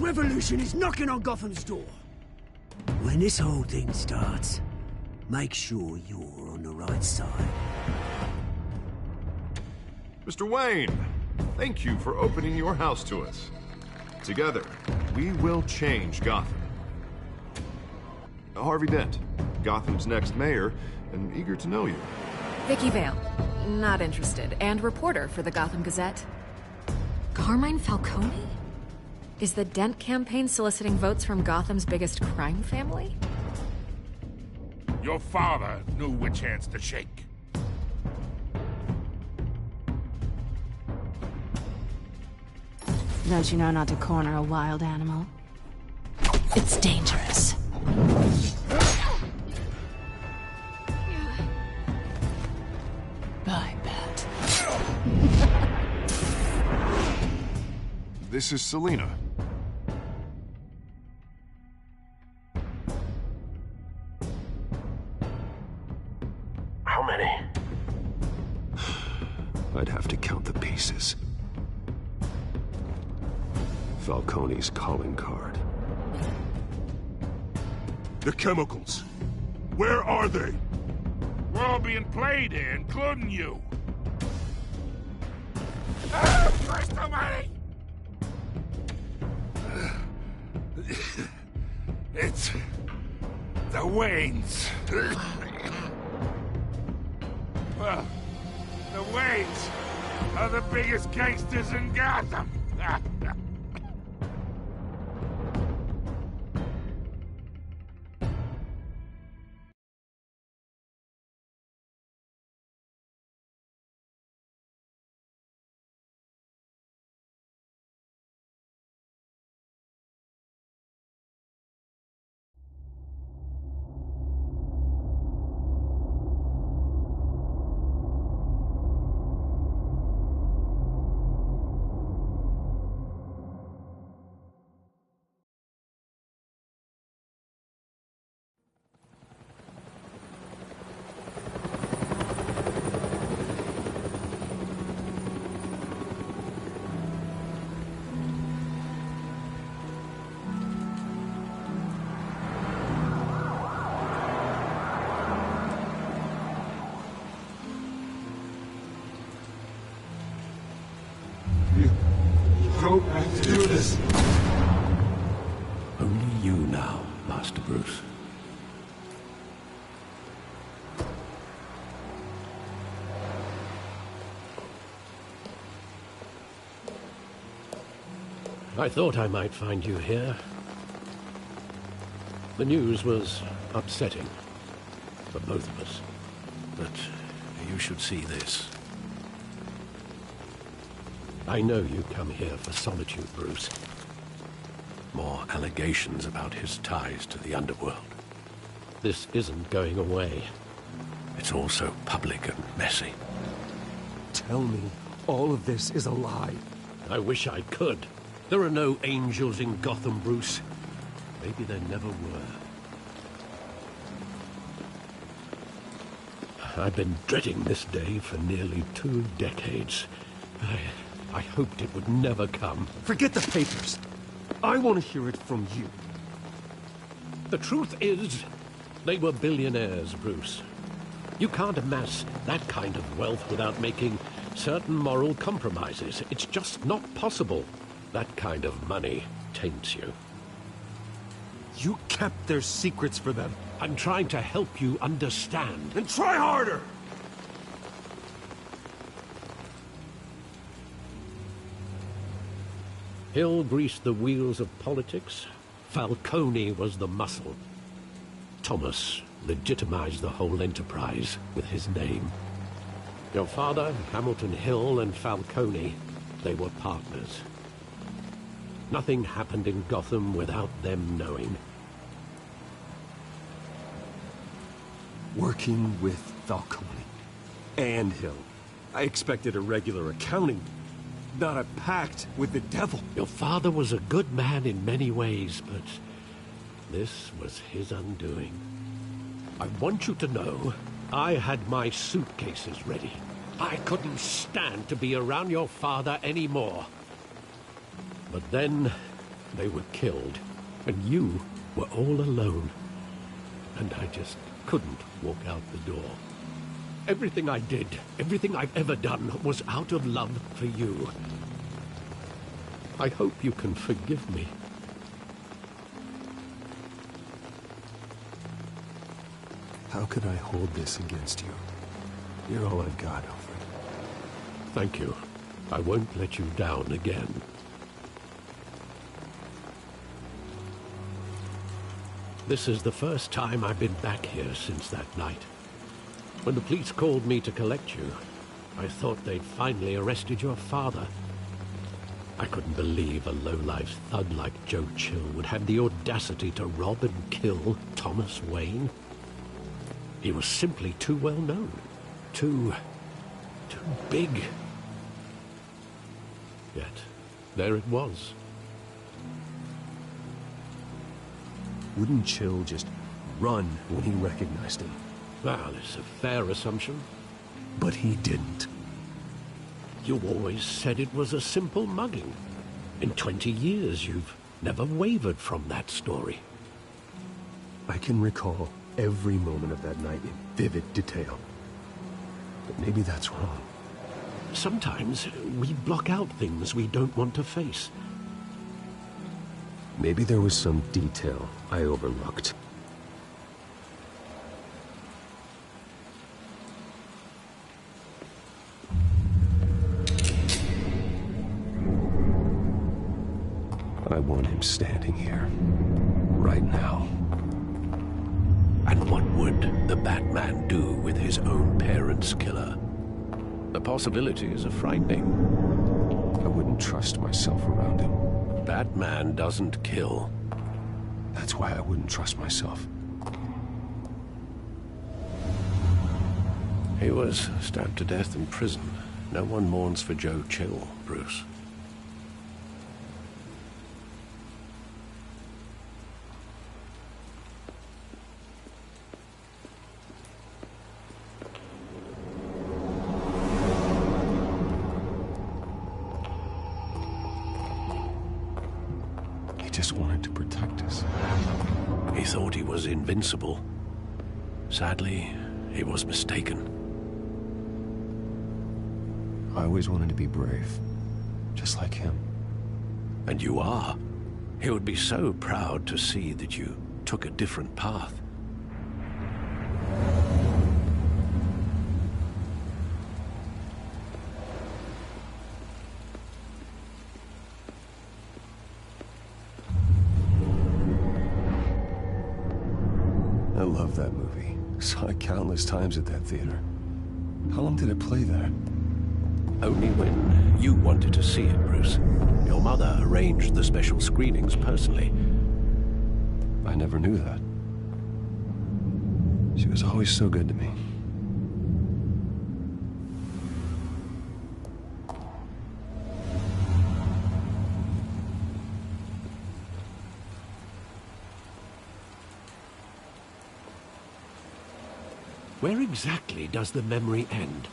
revolution is knocking on Gotham's door. When this whole thing starts, make sure you're on the right side. Mr. Wayne, thank you for opening your house to us. Together, we will change Gotham. Harvey Dent, Gotham's next mayor, and eager to know you. Vicky Vale, not interested, and reporter for the Gotham Gazette. Carmine Falcone? Is the Dent campaign soliciting votes from Gotham's biggest crime family? Your father knew which hands to shake. Don't you know not to corner a wild animal? It's dangerous. I bet. This is Selina. How many? I'd have to count the pieces. Falcone's calling card. The chemicals. Where are they? We're all being played here, including you. Christ almighty! It's the Waynes. Well, the Waynes are the biggest gangsters in Gotham. Don't have to do this. Only you now, Master Bruce. I thought I might find you here. The news was upsetting for both of us. But you should see this. I know you come here for solitude, Bruce. More allegations about his ties to the underworld. This isn't going away. It's all so public and messy. Tell me all of this is a lie. I wish I could. There are no angels in Gotham, Bruce. Maybe there never were. I've been dreading this day for nearly 2 decades. I hoped it would never come. Forget the papers. I want to hear it from you. The truth is, they were billionaires, Bruce. You can't amass that kind of wealth without making certain moral compromises. It's just not possible. That kind of money taints you. You kept their secrets for them. I'm trying to help you understand. Then try harder! Hill greased the wheels of politics. Falcone was the muscle. Thomas legitimized the whole enterprise with his name. Your father, Hamilton Hill, and Falcone, they were partners. Nothing happened in Gotham without them knowing. Working with Falcone and Hill. I expected a regular accounting, not a pact with the devil. Your father was a good man in many ways, but this was his undoing. I want you to know, I had my suitcases ready. I couldn't stand to be around your father anymore. But then, They were killed, and you were all alone. And I just couldn't walk out the door. Everything I did, everything I've ever done, was out of love for you. I hope you can forgive me. How could I hold this against you? You're all I've got, Alfred. Thank you. I won't let you down again. This is the first time I've been back here since that night. When the police called me to collect you, I thought they'd finally arrested your father. I couldn't believe a low-life thug like Joe Chill would have the audacity to rob and kill Thomas Wayne. He was simply too well known. Too big. Yet, there it was. Wouldn't Chill just run when he recognized him? Well, it's a fair assumption. But he didn't. You always said it was a simple mugging. In 20 years, you've never wavered from that story. I can recall every moment of that night in vivid detail. But maybe that's wrong. Sometimes we block out things we don't want to face. Maybe there was some detail I overlooked. I want him standing here, right now. And what would the Batman do with his own parents' killer? The possibilities are frightening. I wouldn't trust myself around him. Batman doesn't kill. That's why I wouldn't trust myself. He was stabbed to death in prison. No one mourns for Joe Chill, Bruce. Just wanted to protect us. He thought he was invincible. Sadly, he was mistaken. I always wanted to be brave, just like him. And you are. He would be so proud to see that you took a different path. I love that movie. Saw it countless times at that theater. How long did it play there? Only when you wanted to see it, Bruce. Your mother arranged the special screenings personally. I never knew that. She was always so good to me. Where exactly does the memory end?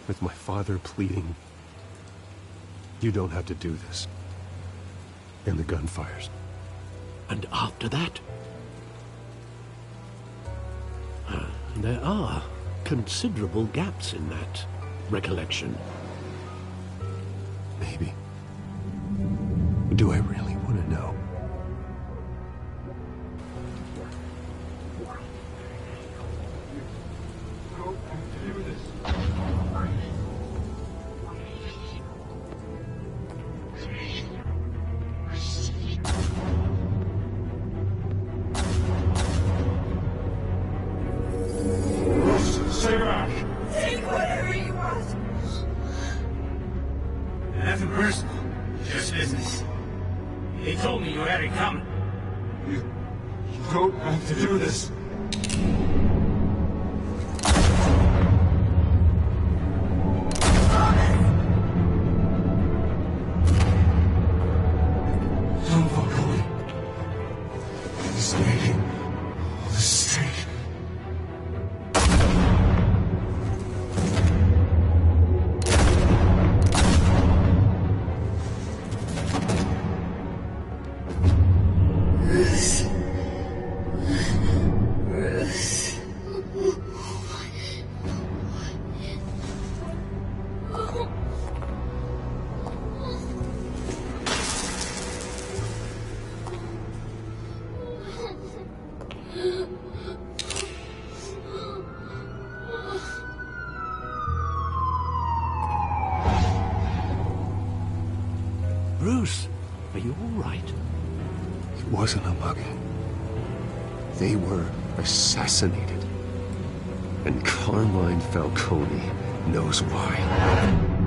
With my father pleading, "You don't have to do this." And the gunfires. And after that? There are considerable gaps in that recollection. Maybe. Do I really want to know? Bruce, are you all right? It wasn't a mugging. They were assassinated. And Carmine Falcone knows why.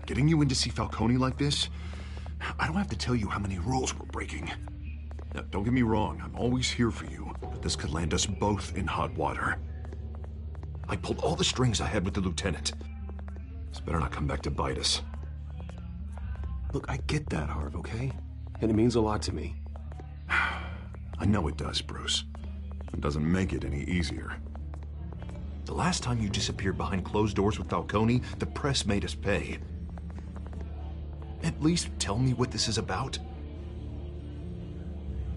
Getting you in to see Falcone like this? I don't have to tell you how many rules we're breaking. Now, don't get me wrong, I'm always here for you, but this could land us both in hot water. I pulled all the strings I had with the lieutenant. This better not come back to bite us. Look, I get that, Harv, okay? And it means a lot to me. I know it does, Bruce. It doesn't make it any easier. The last time you disappeared behind closed doors with Falcone, the press made us pay. At least tell me what this is about.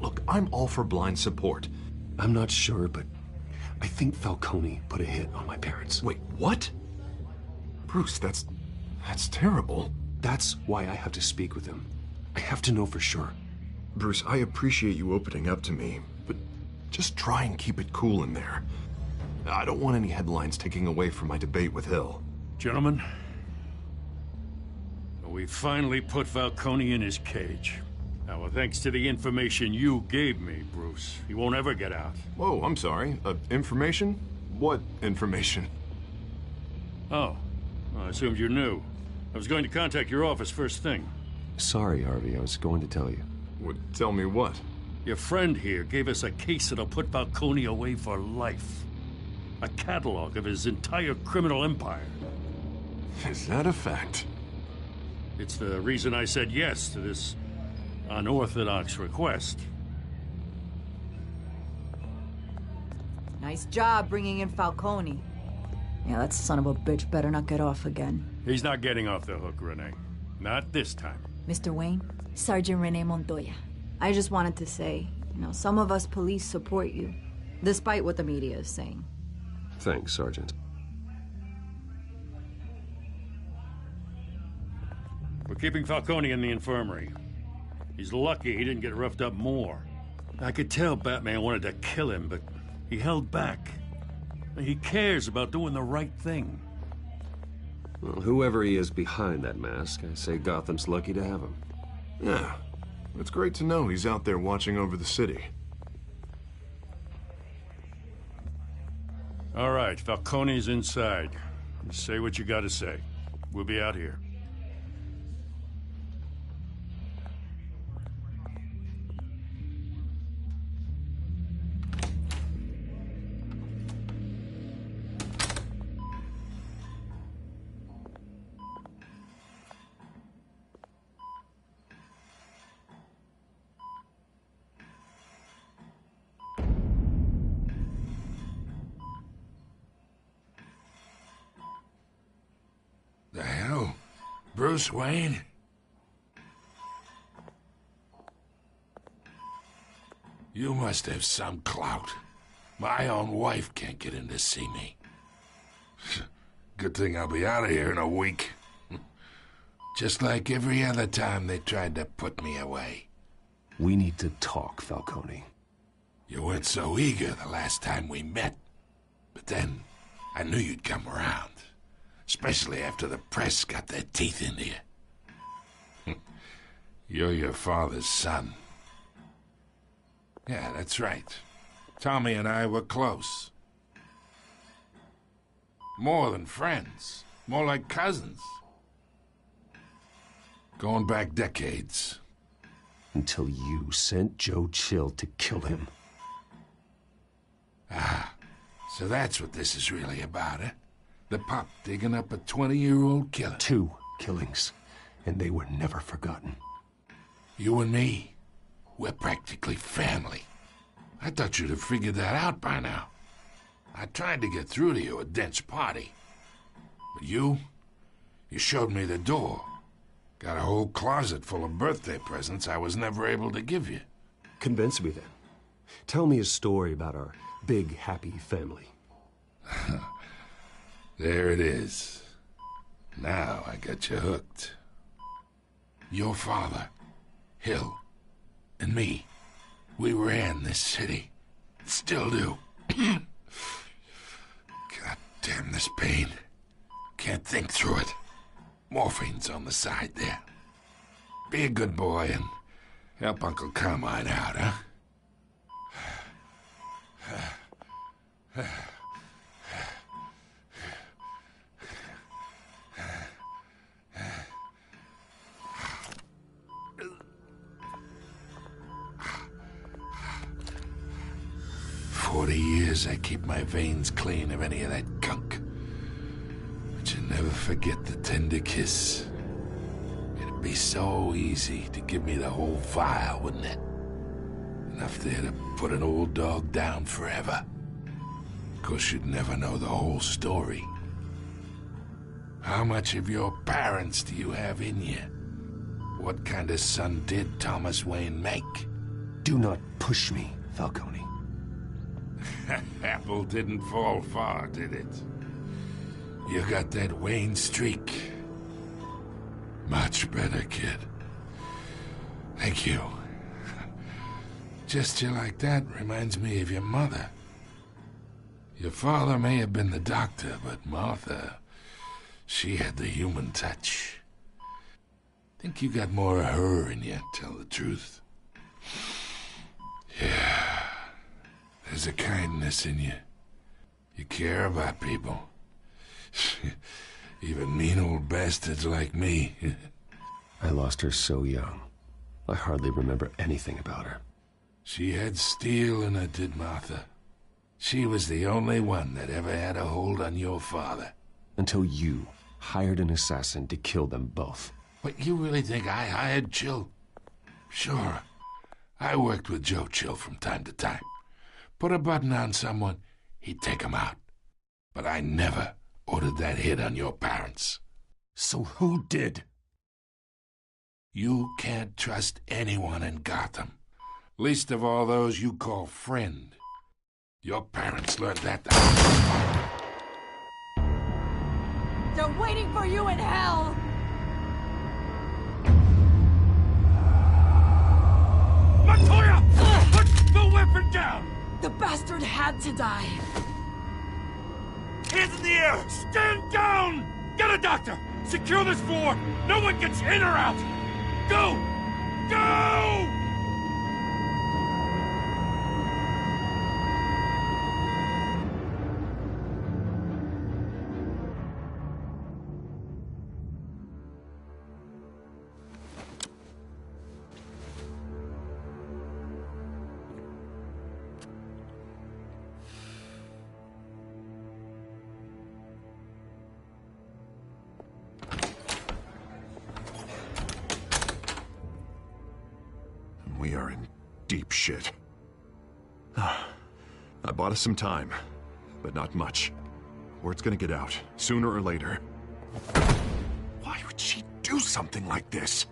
Look, I'm all for blind support. I'm not sure, but I think Falcone put a hit on my parents. Wait, what? Bruce, that's terrible. That's why I have to speak with him. I have to know for sure. Bruce, I appreciate you opening up to me, but just try and keep it cool in there. I don't want any headlines taking away from my debate with Hill. Gentlemen, we finally put Falcone in his cage. Now, thanks to the information you gave me, Bruce, he won't ever get out. Whoa, I'm sorry. Information? What information? Oh, well, I assumed you knew. I was going to contact your office first thing. Sorry, Harvey, I was going to tell you. Tell me what? Your friend here gave us a case that'll put Falcone away for life. A catalog of his entire criminal empire. Is that a fact? It's the reason I said yes to this unorthodox request. Nice job bringing in Falcone. Yeah, that son of a bitch better not get off again. He's not getting off the hook, Renee. Not this time. Mr. Wayne, Sergeant Renee Montoya. I just wanted to say, some of us police support you, despite what the media is saying. Thanks, Sergeant. We're keeping Falcone in the infirmary. He's lucky he didn't get roughed up more. I could tell Batman wanted to kill him, but he held back. He cares about doing the right thing. Well, whoever he is behind that mask, I say Gotham's lucky to have him. Yeah, it's great to know he's out there watching over the city. All right, Falcone's inside. Say what you gotta say. We'll be out here. The hell? Bruce Wayne? You must have some clout. My own wife can't get in to see me. Good thing I'll be out of here in a week. Just like every other time they tried to put me away. We need to talk, Falcone. You weren't so eager the last time we met. But then, I knew you'd come around. Especially after the press got their teeth into you. You're your father's son. Yeah, that's right. Tommy and I were close. More than friends. More like cousins. Going back decades. Until you sent Joe Chill to kill him. Ah, so that's what this is really about, eh? The pup digging up a 20-year-old killer. 2 killings, and they were never forgotten. You and me, We're practically family. I thought you'd have figured that out by now. I tried to get through to you at Dent's party. But you showed me the door. Got a whole closet full of birthday presents I was never able to give you. Convince me then. Tell me a story about our big, happy family. There it is. Now I got you hooked. Your father, Hill, and me, we ran this city. Still do. God damn this pain. Can't think through it. Morphine's on the side there. Be a good boy and help Uncle Carmine out, huh? 40 years I keep my veins clean of any of that gunk. But you never forget the tender kiss. It'd be so easy to give me the whole vial, wouldn't it? Enough there to put an old dog down forever. Of course, you'd never know the whole story. How much of your parents do you have in you? What kind of son did Thomas Wayne make? Do not push me, Falcone. Apple didn't fall far, did it? You got that Wayne streak. Much better, kid. Thank you. Gesture like that reminds me of your mother. Your father may have been the doctor, but Martha, she had the human touch. Think you got more of her in you, tell the truth. Yeah. There's a kindness in you. You care about people. Even mean old bastards like me. I lost her so young. I hardly remember anything about her. She had steel in her, did Martha. She was the only one that ever had a hold on your father. Until you hired an assassin to kill them both. What, you really think I hired Chill? Sure. I worked with Joe Chill from time to time. Put a button on someone, he'd take him out. But I never ordered that hit on your parents. So who did? You can't trust anyone in Gotham. Least of all those you call friend. Your parents learned that. They're waiting for you in hell! Montoya! Put the weapon down! The bastard had to die. Hands in the air! Stand down! Get a doctor! Secure this floor! No one gets in or out! Go! Go! We are in deep shit. I bought us some time, but not much. Word's gonna get out, sooner or later. Why would she do something like this?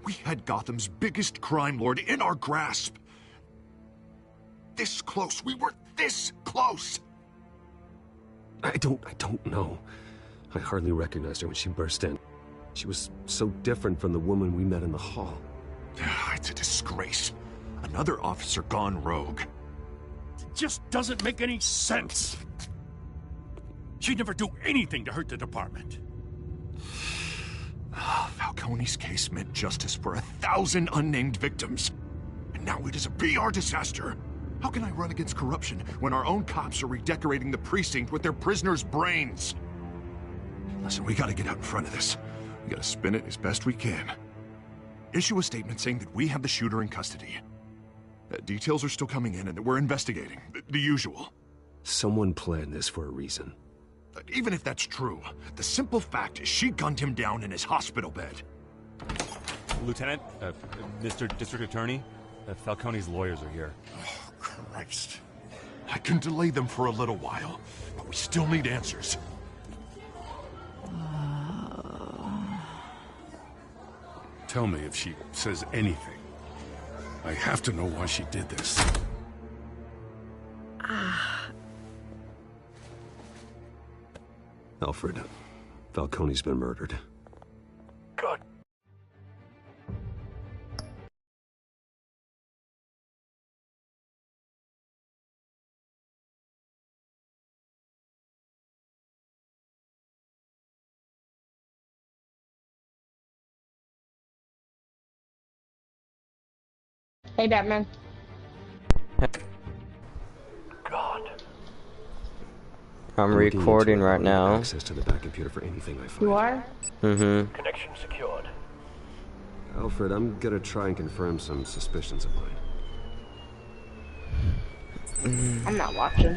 We had Gotham's biggest crime lord in our grasp. This close. We were this close. I don't know. I hardly recognized her when she burst in. She was so different from the woman we met in the hall. It's a disgrace. Another officer gone rogue. It just doesn't make any sense. She'd never do anything to hurt the department. Falcone's case meant justice for 1,000 unnamed victims. And now it is a PR disaster. How can I run against corruption when our own cops are redecorating the precinct with their prisoners' brains? Listen, we gotta get out in front of this. We gotta spin it as best we can. Issue a statement saying that we have the shooter in custody. Details are still coming in and that we're investigating. The usual. Someone planned this for a reason. Even if that's true, the simple fact is she gunned him down in his hospital bed. Lieutenant, Mr. District Attorney, Falcone's lawyers are here. Oh, Christ. I can delay them for a little while, but we still need answers. Tell me if she says anything. I have to know why she did this. Alfred, Falcone's been murdered. Good. Hey, Batman. God. I'm recording right now. Access to the back computer for anything I find. You are? Mm-hmm. Connection secured. Alfred, I'm gonna try and confirm some suspicions of mine. I'm not watching.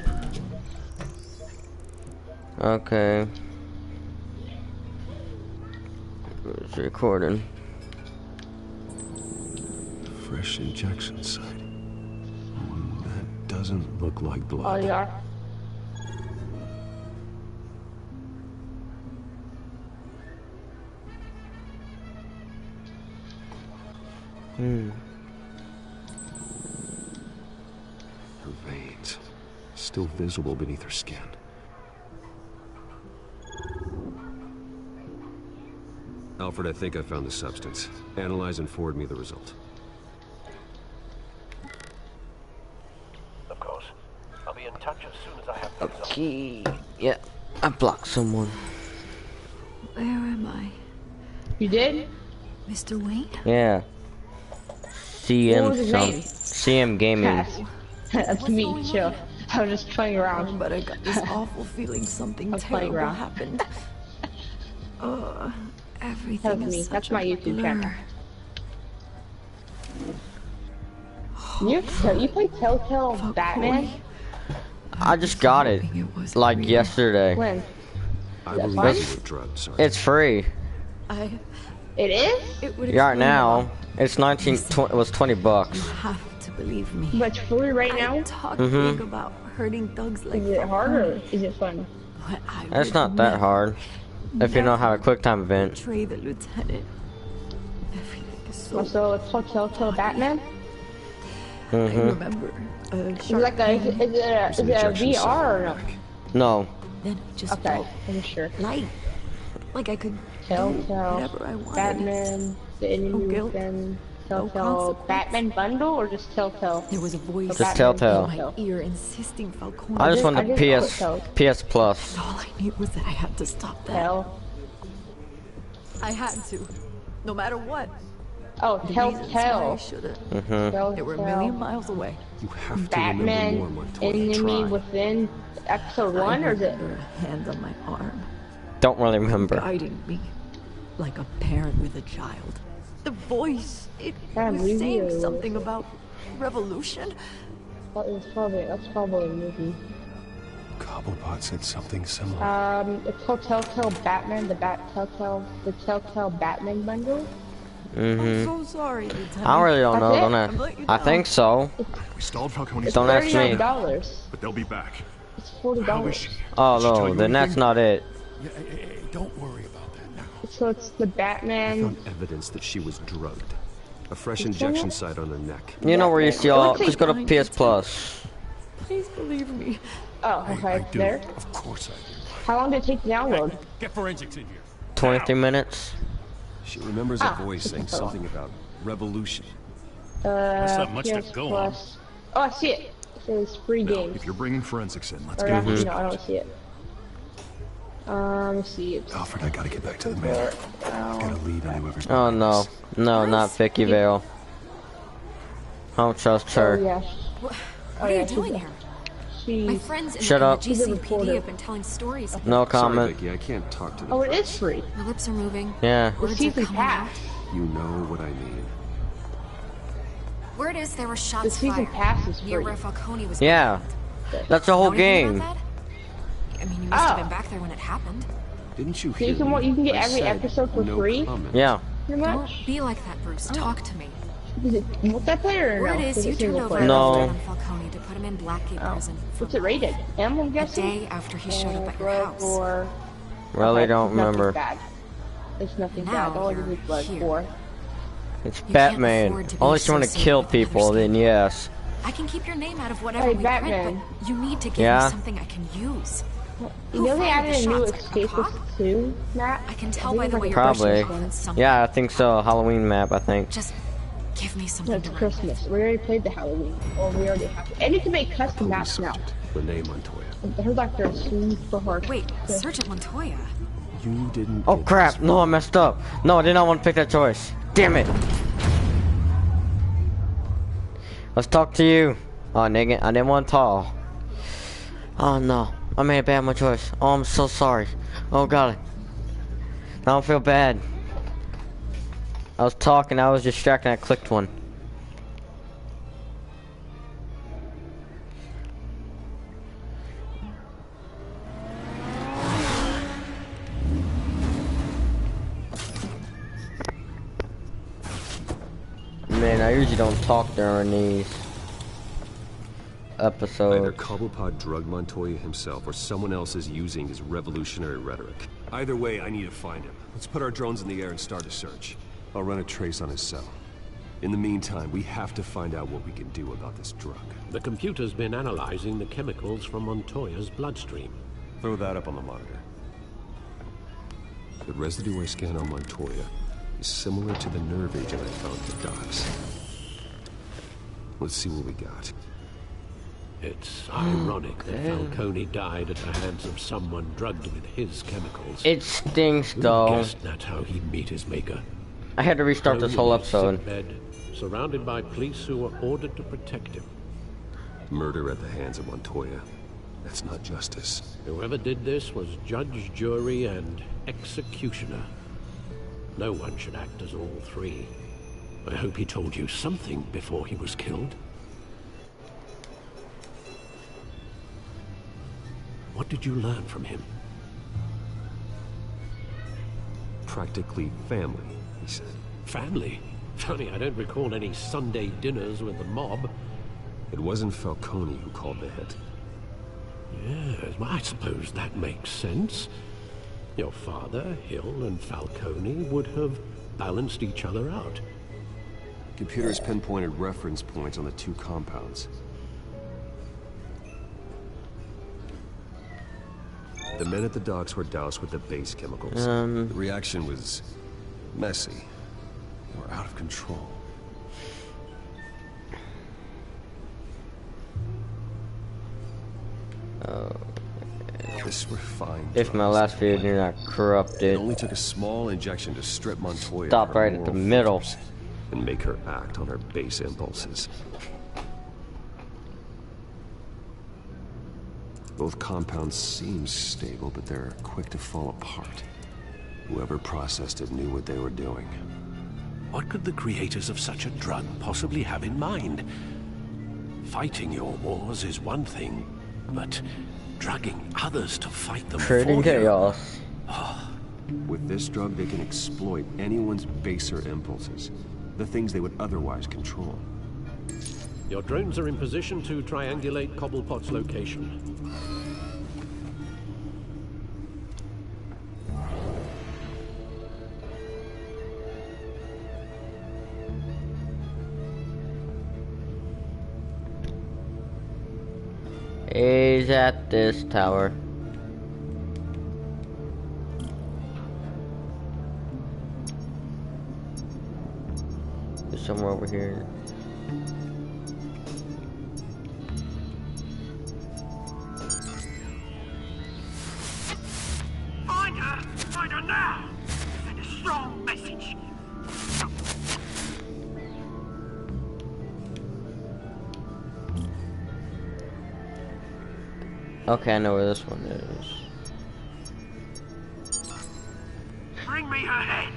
Okay. It's recording. Fresh injection site. That doesn't look like blood. Oh, you are? Her veins, still visible beneath her skin. Alfred, I think I found the substance. Analyze and forward me the result. Of course. I'll be in touch as soon as I have the result. Okay. Yeah, I blocked someone. Where am I? You did? Mr. Wayne? Yeah. What was his name? CM Gaming. Pass. That's me, chill. I was just playing around. But I got this awful feeling something terrible happened. Everything That's me. is That's such my a YouTube blur. channel. You play Telltale Batman? I just got it, like yesterday. When? I believe you were drugged, sorry. It's free. It is? Right now, it's 19. It was $20. You have to believe me. But it's free right now? Talk big about hurting thugs like Is it hard or is it fun? It's not that hard, if you know how a QuickTime event. Betray the lieutenant. Everything is So it's called Telltale Batman? I remember. Is it like a VR or no? No. Then I just felt I'm sure. light. Like I could Telltale whatever I wanted. Batman, the enemy within Telltale Batman bundle or just Telltale? There was a voice Just Telltale. in my ear insisting Falcone. I just want the PS Plus. All I knew was that I had to stop that. I had to, no matter what. Oh, Telltale. They were a million miles away. You have to Batman, remember more, Montoya. enemy Try. within episode 1 or is it? Her hand on my arm, Don't really remember. guiding me, like a parent with a child. The voice, it Damn, was movie saying or- something about revolution. That's probably a movie. Cobblepot said something similar. It's called Telltale Batman, the Telltale Batman bundle. I'm so sorry, Lieutenant. I really don't know. That's it? Don't I'm letting you I know. think so. We stalled Falcone's Don't ask me. $39. but they'll be back. It's How is $40. she? Oh Did she tell no, you then that's anything? not it. Don't worry about that now. So it's the I Batman. found evidence that she was drugged. A fresh injection site on her neck. You know where you see all. What's Just go to it? PS Plus. Please believe me. Oh, okay, I it's do. there. Of course I do. How long did it take to download? Get forensics in here. 23 minutes. She remembers a voice saying something about revolution. That's not much to PS go Plus. Oh, I see it. It says free games. If you're bringing forensics in, let's Or get actually, it. no, I don't see it. Let's see. It's Alfred, I gotta get back to the manor. I've got a lead on whoever's Oh no, no, not Vicky Vale. I don't trust her. yeah. What are you doing here? My She's. friends in Shut the up. GCPD have been telling stories. No Sorry, comment. Vicky, I can't talk to the Oh, it press. is free. My lips are moving. Yeah. The Words are season coming out. pass. You know what I mean. Word is there were The shots season fired pass is near free. where Falcone was. Yeah. That's the whole Know anything game. about that? I mean, you must have been back there when it happened. Didn't you So hear you me? can get I every said episode for no free? comment. Yeah. Pretty Don't much. be like that, Bruce. Talk to me. Is it multiplayer or Word no? is you it turned single over player? No. on Falcone to put him in Blackgate prison. What's it rated? M, I'm A guessing? day after he showed up at your Blood house. or... Really Okay, don't nothing remember. Bad. It's nothing Now bad. All it you're is blood here. 4. It's You can't Batman. afford to be Unless you want to associated kill with another people, then scandal. yes. I can keep your name out of whatever Hey, we Batman. print, but you need to give Yeah? me something I can use. You Who know they fired the added a new shots? escapist too, Matt? I can tell think by it's the like way a you're brushing Probably. off. It's something. Yeah, I think so. Halloween map, I think. Just give me something No, it's to write Christmas. We already played the Halloween. Or we already have it. And you can make custom Police maps now. sergeant, Renee Montoya. Her doctor is super hard. Wait, Sergeant Montoya. You didn't. Oh get crap! this No, I messed up. No, I did not want to pick that choice. Damn it! Let's talk to you. Oh, dang it. I didn't want to talk. Oh no. I made a bad my choice. Oh, I'm so sorry. Oh god. I don't feel bad. I was talking, I was distracted, I clicked one. Man, I usually don't talk during these episodes. Either Cobblepot drugged Montoya himself or someone else is using his revolutionary rhetoric. Either way, I need to find him. Let's put our drones in the air and start a search. I'll run a trace on his cell. In the meantime, we have to find out what we can do about this drug. The computer's been analyzing the chemicals from Montoya's bloodstream. Throw that up on the monitor. The residue I scan on Montoya is similar to the nerve agent I found at the docks. Let's see what we got. It's ironic that Falcone died at the hands of someone drugged with his chemicals. It stinks, Who though. guessed that's how he'd meet his maker? I had to restart this whole Alone in his episode. sickbed, surrounded by police who were ordered to protect him. Murder at the hands of Montoya. That's not justice. Whoever did this was judge, jury, and executioner. No one should act as all three. I hope he told you something before he was killed. What did you learn from him? Practically family, he said. Family? Funny, I don't recall any Sunday dinners with the mob. It wasn't Falcone who called the hit. Yes, well, I suppose that makes sense. Your father, Hill, and Falcone would have balanced each other out. Computers pinpointed reference points on the two compounds. The men at the docks were doused with the base chemicals. The reaction was messy. They were out of control. This refined If my drugs last video did not corrupt It it. only took a small injection to strip Montoya Stop of her right at the moral middle. filters and make her act on her base impulses. Both compounds seem stable, but they're quick to fall apart. Whoever processed it knew what they were doing. What could the creators of such a drug possibly have in mind? Fighting your wars is one thing, but drugging others to fight them Creating for you. chaos. With this drug, they can exploit anyone's baser impulses, the things they would otherwise control. Your drones are in position to triangulate Cobblepot's location. He's at this tower. There's somewhere over here. Find her! Find her now! Send a strong message. Okay, I know where this one is. Bring me her head.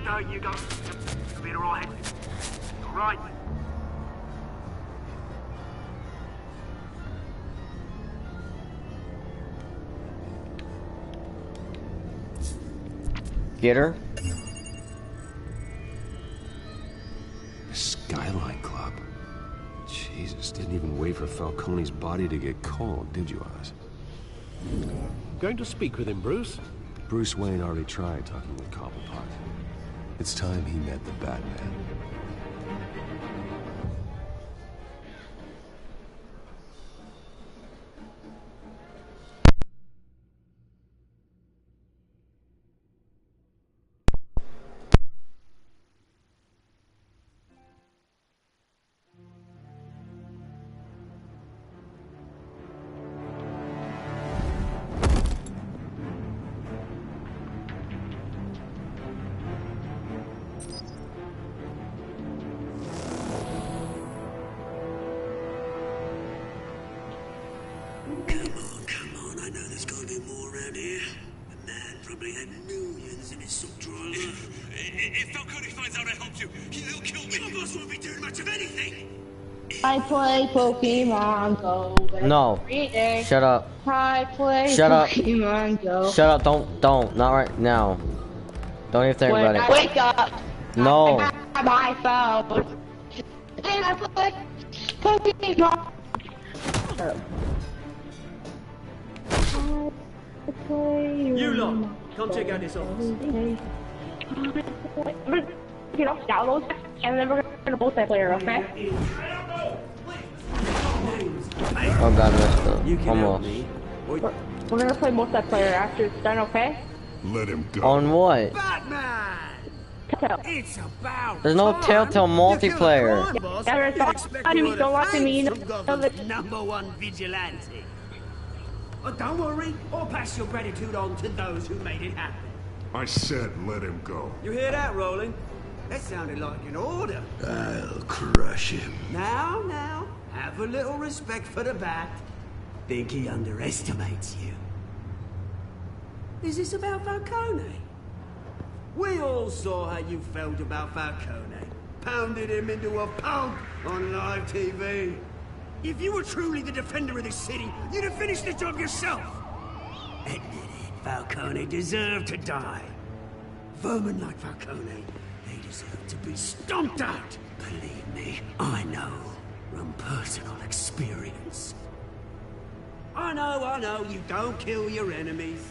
though, Hugo. You'll be alright. Alright. Get her? The Skyline Club. Jesus, didn't even wait for Falcone's body to get cold, did you, Oz? Going to speak with him, Bruce? Bruce Wayne already tried talking with Cobblepot. It's time he met the Batman. I play Pokemon Go. No. Shut up. I play Shut up. Pokemon Go. Shut up. Don't. Not right now. Don't even think about it. Wake up. No. I got my phone. And I play Pokemon. You lot, come check out this office. You know, download and then we're gonna multiplayer, okay? Oh god, messed up. Almost. We're gonna play multiplayer after it's done, okay? Let him go. On what? Batman! It's about There's no Telltale multiplayer. Don't watch me, you know the #1 vigilante. Oh, don't worry, I'll pass your gratitude on to those who made it happen. I said let him go. You hear that, Roland? That sounded like an order. I'll crush him. Now, have a little respect for the Bat. Think he underestimates you. Is this about Falcone? We all saw how you felt about Falcone. Pounded him into a pulp on live TV. If you were truly the defender of this city, you'd have finished the job yourself. Admit it, Falcone deserved to die. Vermin like Falcone, they deserve to be stomped out. Believe me, I know from personal experience. I know, you don't kill your enemies.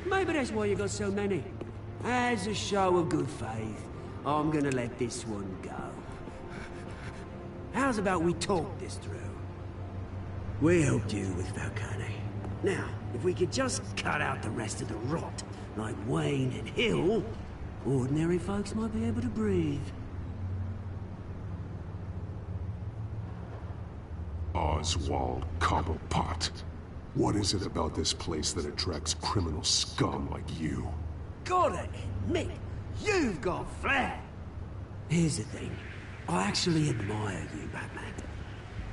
Maybe that's why you got so many. As a show of good faith, I'm gonna let this one go. How's about we talk this through? We helped you with Falcone. Now, if we could just cut out the rest of the rot, like Wayne and Hill, ordinary folks might be able to breathe. Oswald Cobblepot. What is it about this place that attracts criminal scum like you? Gotta admit, you've got flair. Here's the thing. I actually admire you, Batman.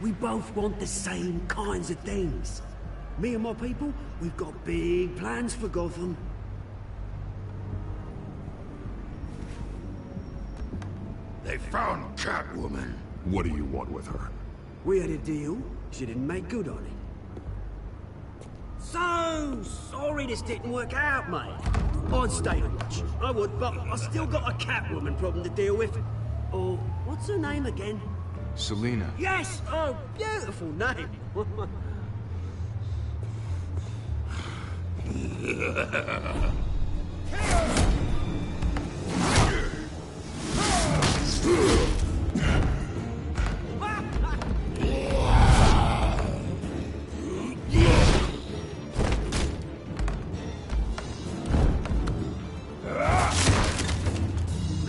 We both want the same kinds of things. Me and my people, we've got big plans for Gotham. They found Catwoman. What do you want with her? We had a deal. She didn't make good on it. So sorry this didn't work out, mate. I'd stay to watch. I would, but I still got a Catwoman problem to deal with. Oh, what's her name again? Selina. Yes! Oh, beautiful name.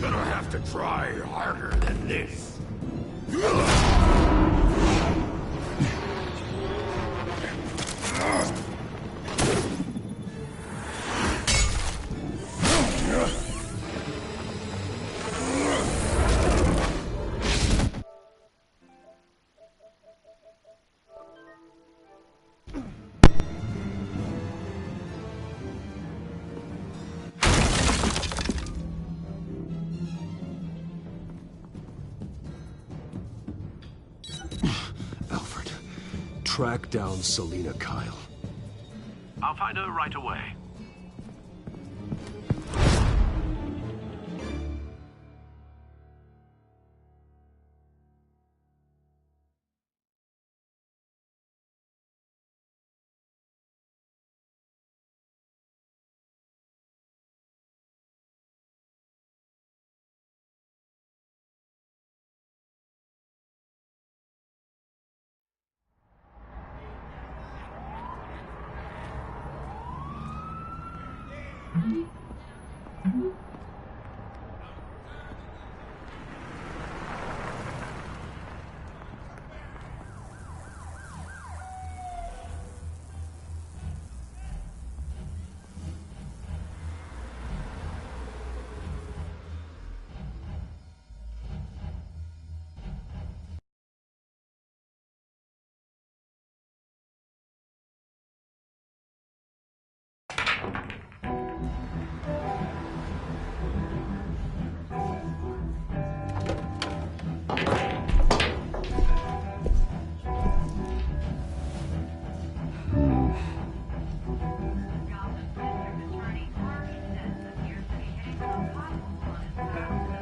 Gonna have to try harder than this. track down Selina Kyle. I'll find her right away.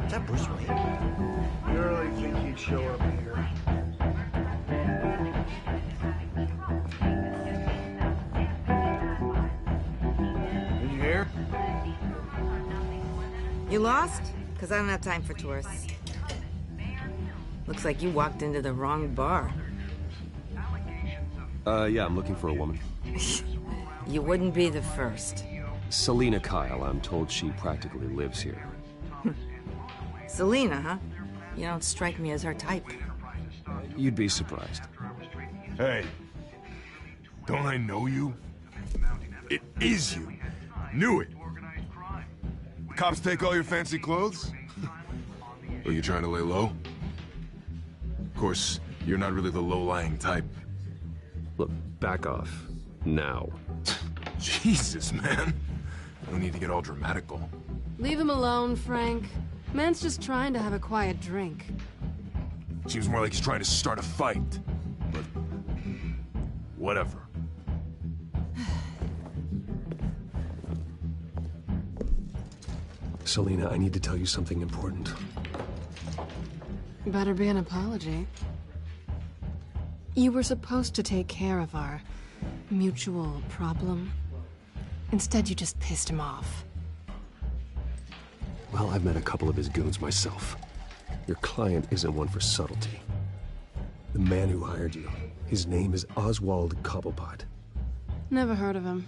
Is that Bruce Wayne? You really think he'd show up here? Did you hear? You lost? Because I don't have time for tourists. Looks like you walked into the wrong bar. Yeah, I'm looking for a woman. You wouldn't be the first. Selina Kyle, I'm told she practically lives here. Selina, huh? You don't strike me as her type. You'd be surprised. Hey, don't I know you? It is you. Knew it. Cops take all your fancy clothes? Are you trying to lay low? Of course, you're not really the low-lying type. Look, back off. Now. Jesus, man. No need to get all dramatical. Leave him alone, Frank. Man's just trying to have a quiet drink. Seems more like he's trying to start a fight. But... whatever. Selina, I need to tell you something important. Better be an apology. You were supposed to take care of our mutual problem. Instead, you just pissed him off. Well, I've met a couple of his goons myself. Your client isn't one for subtlety. The man who hired you, his name is Oswald Cobblepot. Never heard of him.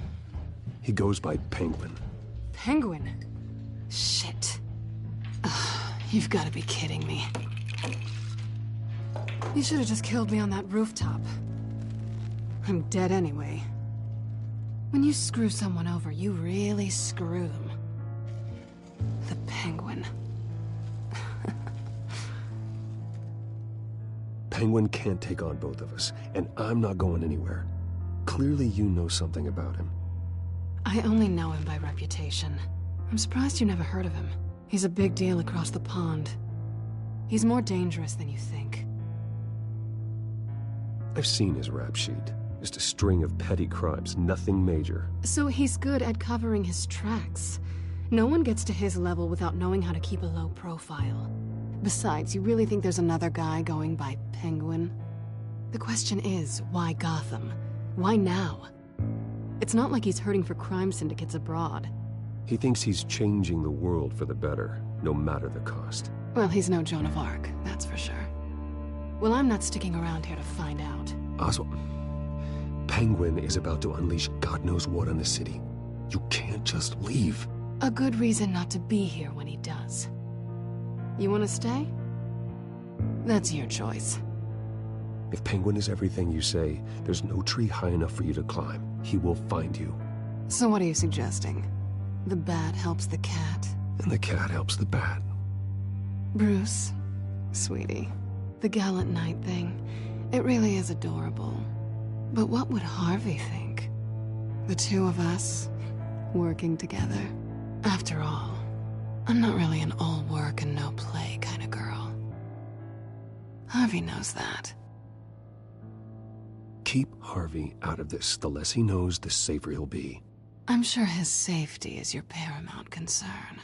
He goes by Penguin. Penguin? Shit. Ugh, you've got to be kidding me. You should have just killed me on that rooftop. I'm dead anyway. When you screw someone over, you really screw them. The Penguin. Penguin can't take on both of us, and I'm not going anywhere. Clearly you know something about him. I only know him by reputation. I'm surprised you never heard of him. He's a big deal across the pond. He's more dangerous than you think. I've seen his rap sheet. Just a string of petty crimes, nothing major. So he's good at covering his tracks. No one gets to his level without knowing how to keep a low profile. Besides, you really think there's another guy going by Penguin? The question is, why Gotham? Why now? It's not like he's hurting for crime syndicates abroad. He thinks he's changing the world for the better, no matter the cost. Well, he's no Joan of Arc, that's for sure. Well, I'm not sticking around here to find out. Oswald, Penguin is about to unleash God knows what on the city. You can't just leave. A good reason not to be here when he does. You want to stay? That's your choice. If Penguin is everything you say, there's no tree high enough for you to climb. He will find you. So what are you suggesting? The bat helps the cat? And the cat helps the bat. Bruce, sweetie, the gallant knight thing, it really is adorable. But what would Harvey think? The two of us, working together. After all, I'm not really an all work and no play kind of girl. Harvey knows that. Keep Harvey out of this. The less he knows, the safer he'll be. I'm sure his safety is your paramount concern.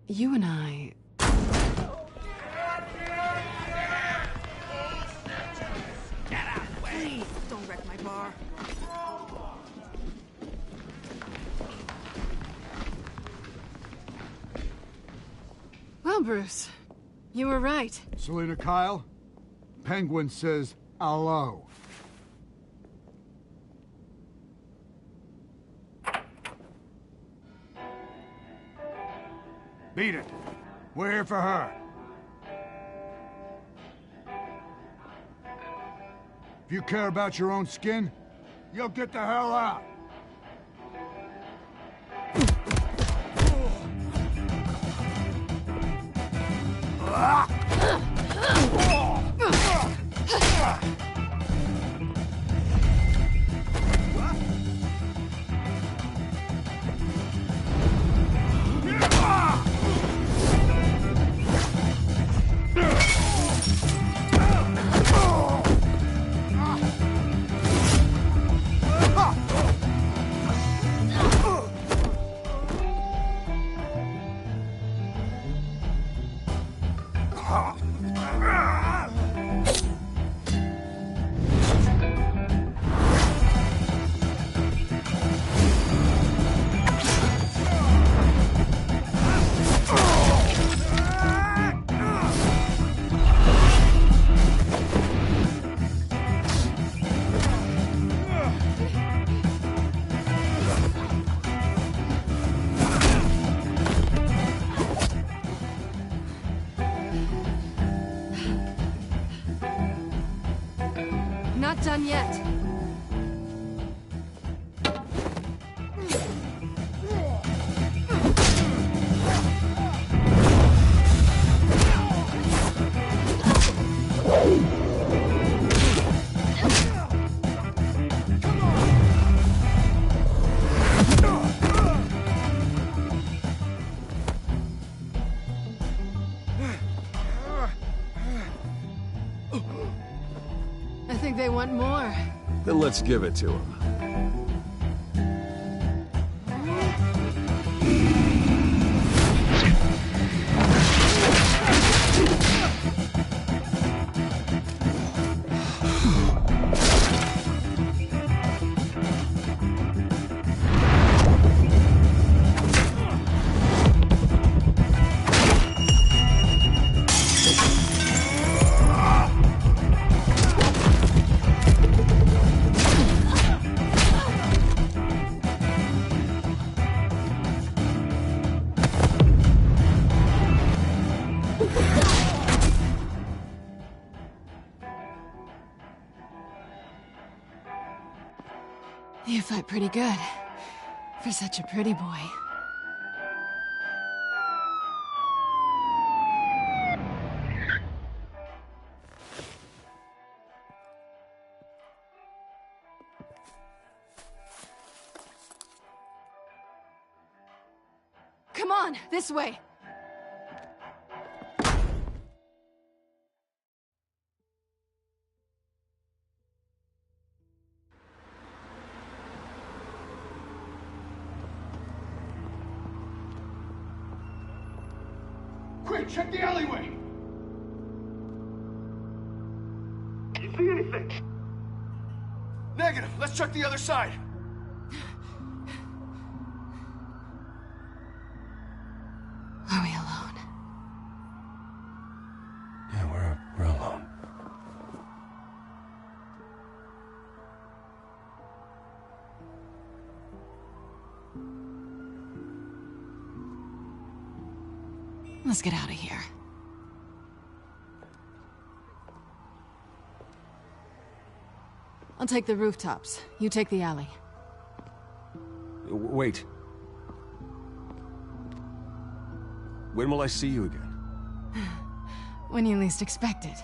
You and I... Get out of the way! Please, don't wreck my bar. Well, Bruce, you were right. Selina Kyle, Penguin says hello. Beat it. We're here for her. If you care about your own skin, you'll get the hell out. Not done yet. I think they want more. Then let's give it to him. You fight pretty good. For such a pretty boy. Come on, this way. Quick, check the alleyway! You see anything? Negative. Let's check the other side. Are we alone? Yeah, we're alone. Let's get out of here. I'll take the rooftops. You take the alley. Wait. When will I see you again? When you least expect it.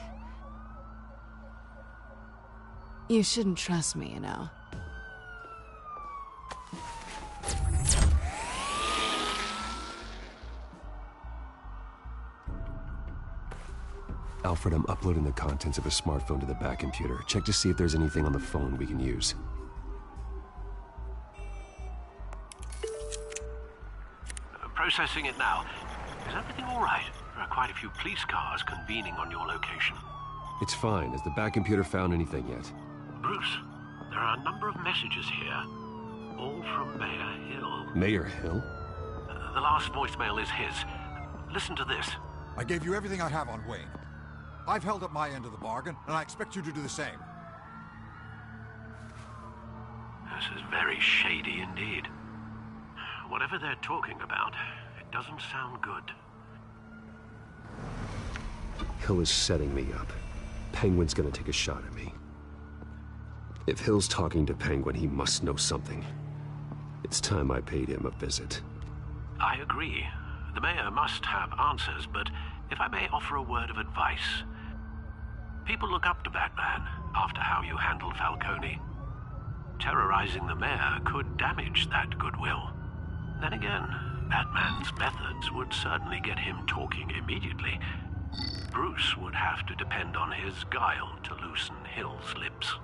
You shouldn't trust me, you know. Alfred, I'm uploading the contents of a smartphone to the back computer. Check to see if there's anything on the phone we can use. Processing it now. Is everything all right? There are quite a few police cars convening on your location. It's fine. Has the back computer found anything yet? Bruce, there are a number of messages here, all from Mayor Hill. Mayor Hill? The last voicemail is his. Listen to this. I gave you everything I have on Wayne. I've held up my end of the bargain, and I expect you to do the same. This is very shady indeed. Whatever they're talking about, it doesn't sound good. Hill is setting me up. Penguin's gonna take a shot at me. If Hill's talking to Penguin, he must know something. It's time I paid him a visit. I agree. The mayor must have answers, but if I may offer a word of advice. People look up to Batman after how you handled Falcone. Terrorizing the mayor could damage that goodwill. Then again, Batman's methods would certainly get him talking immediately. Bruce would have to depend on his guile to loosen Hill's lips.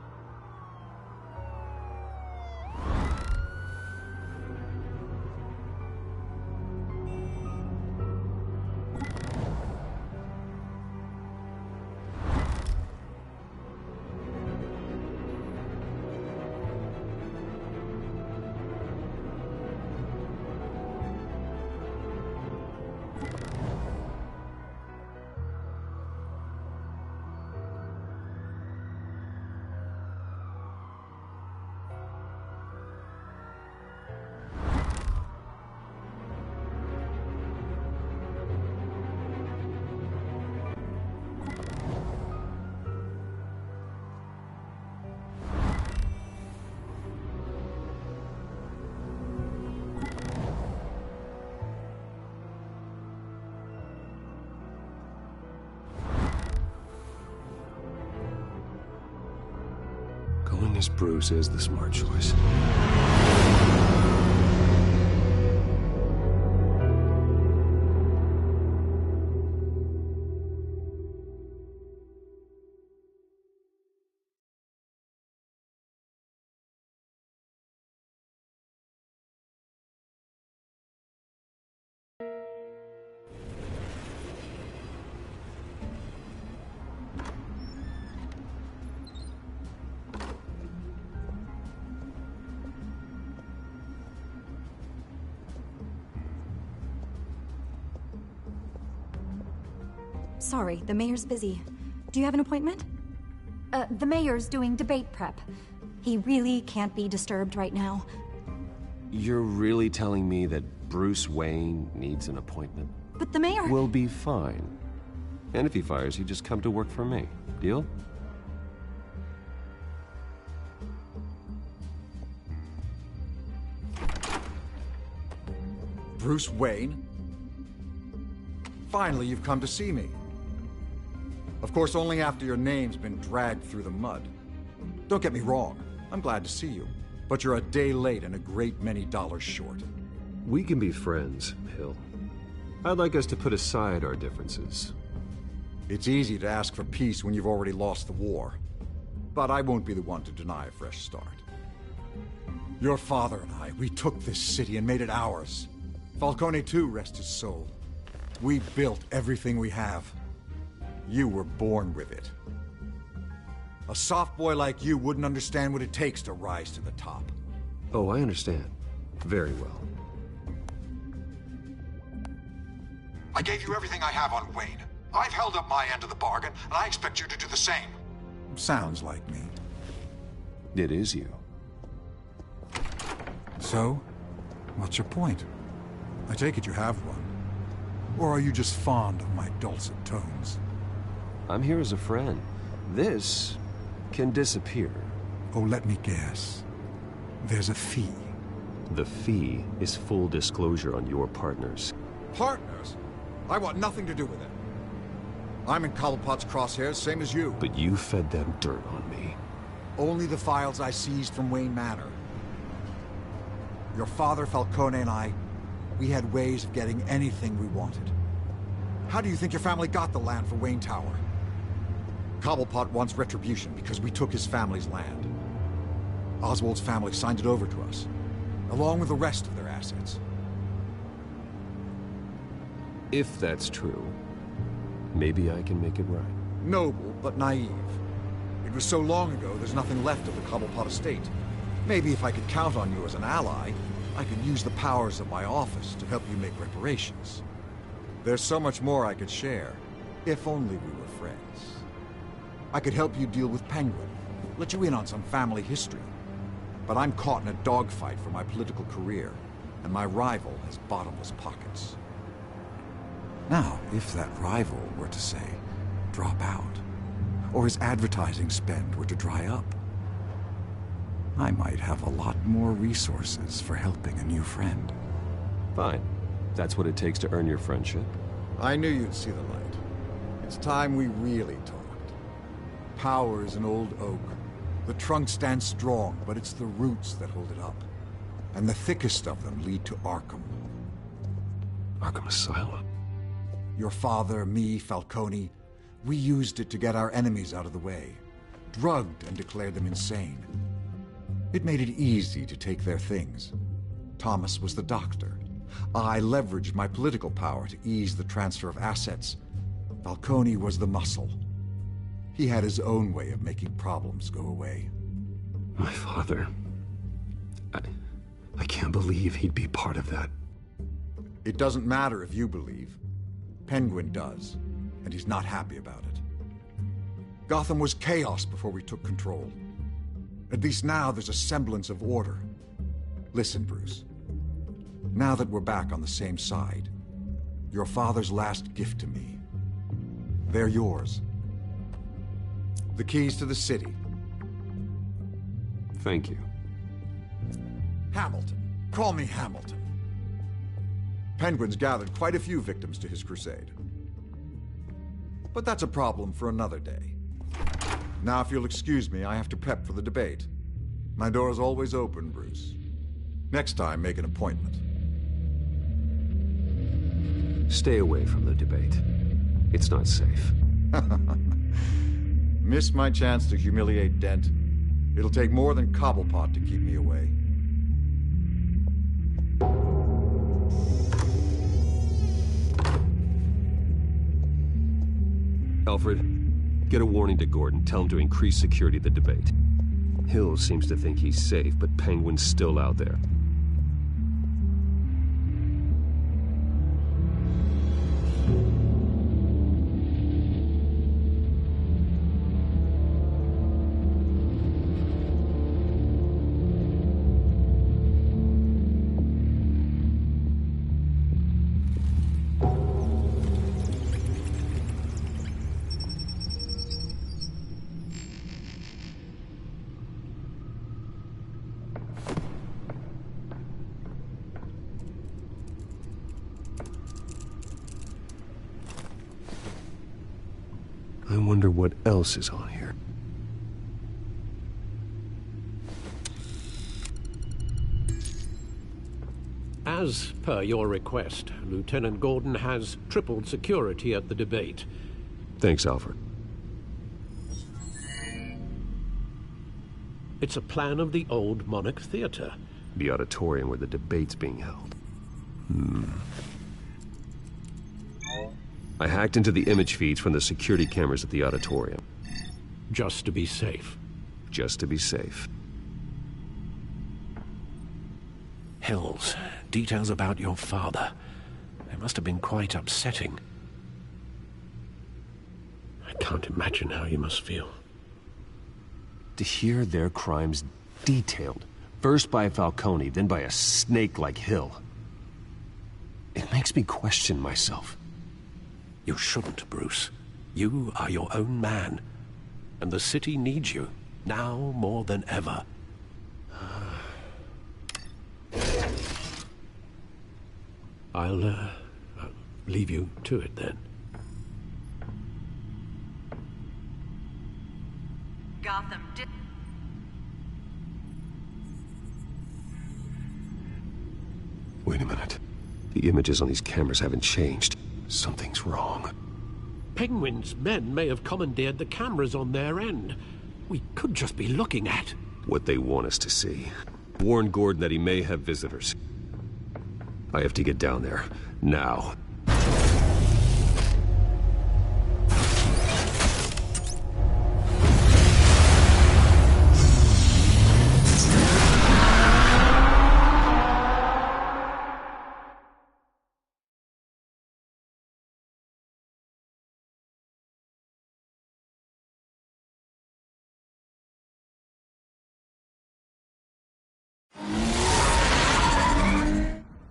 Going as Bruce is the smart choice. Sorry, the mayor's busy. Do you have an appointment? The mayor's doing debate prep. He really can't be disturbed right now. You're really telling me that Bruce Wayne needs an appointment? But the mayor... Will be fine. And if he fires, he'd just come to work for me. Deal? Bruce Wayne? Finally, you've come to see me. Of course, only after your name's been dragged through the mud. Don't get me wrong, I'm glad to see you. But you're a day late and a great many dollars short. We can be friends, Hill. I'd like us to put aside our differences. It's easy to ask for peace when you've already lost the war. But I won't be the one to deny a fresh start. Your father and I, we took this city and made it ours. Falcone too, rest his soul. We built everything we have. You were born with it. A soft boy like you wouldn't understand what it takes to rise to the top. Oh, I understand. Very well. I gave you everything I have on Wayne. I've held up my end of the bargain, and I expect you to do the same. Sounds like me. It is you. So, what's your point? I take it you have one. Or are you just fond of my dulcet tones? I'm here as a friend. This can disappear. Oh, let me guess. There's a fee. The fee is full disclosure on your partners. Partners? I want nothing to do with it. I'm in Cobblepot's crosshairs, same as you. But you fed them dirt on me. Only the files I seized from Wayne Manor. Your father, Falcone, and I, we had ways of getting anything we wanted. How do you think your family got the land for Wayne Tower? Cobblepot wants retribution because we took his family's land. Oswald's family signed it over to us, along with the rest of their assets. If that's true, maybe I can make it right. Noble, but naive. It was so long ago, there's nothing left of the Cobblepot estate. Maybe if I could count on you as an ally, I could use the powers of my office to help you make reparations. There's so much more I could share, if only we were friends. I could help you deal with Penguin, let you in on some family history. But I'm caught in a dogfight for my political career, and my rival has bottomless pockets. Now, if that rival were to say, drop out, or his advertising spend were to dry up, I might have a lot more resources for helping a new friend. Fine. That's what it takes to earn your friendship. I knew you'd see the light. It's time we really talked. Power is an old oak. The trunk stands strong, but it's the roots that hold it up. And the thickest of them lead to Arkham. Arkham Asylum? Your father, me, Falcone, we used it to get our enemies out of the way. Drugged and declared them insane. It made it easy to take their things. Thomas was the doctor. I leveraged my political power to ease the transfer of assets. Falcone was the muscle. He had his own way of making problems go away. My father... I can't believe he'd be part of that. It doesn't matter if you believe. Penguin does, and he's not happy about it. Gotham was chaos before we took control. At least now there's a semblance of order. Listen, Bruce. Now that we're back on the same side, your father's last gift to me. They're yours. The keys to the city. Thank you. Hamilton. Call me Hamilton. Penguin's gathered quite a few victims to his crusade. But that's a problem for another day. Now, if you'll excuse me, I have to prep for the debate. My door is always open, Bruce. Next time, make an appointment. Stay away from the debate. It's not safe. Miss my chance to humiliate Dent. It'll take more than Cobblepot to keep me away. Alfred, get a warning to Gordon. Tell him to increase security at the debate. Hill seems to think he's safe, but Penguin's still out there. I wonder what else is on here. As per your request, Lieutenant Gordon has tripled security at the debate. Thanks, Alfred. It's a plan of the old Monarch Theater. The auditorium where the debate's being held. I hacked into the image feeds from the security cameras at the auditorium. Just to be safe. Just to be safe. Hills, details about your father. They must have been quite upsetting. I can't imagine how you must feel. To hear their crimes detailed, first by Falcone, then by a snake like Hill. It makes me question myself. You shouldn't, Bruce. You are your own man. And the city needs you, now more than ever. I'll leave you to it then. Gotham did... Wait a minute. The images on these cameras haven't changed. Something's wrong. Penguin's men may have commandeered the cameras on their end. We could just be looking at what they want us to see. Warn Gordon that he may have visitors. I have to get down there, now.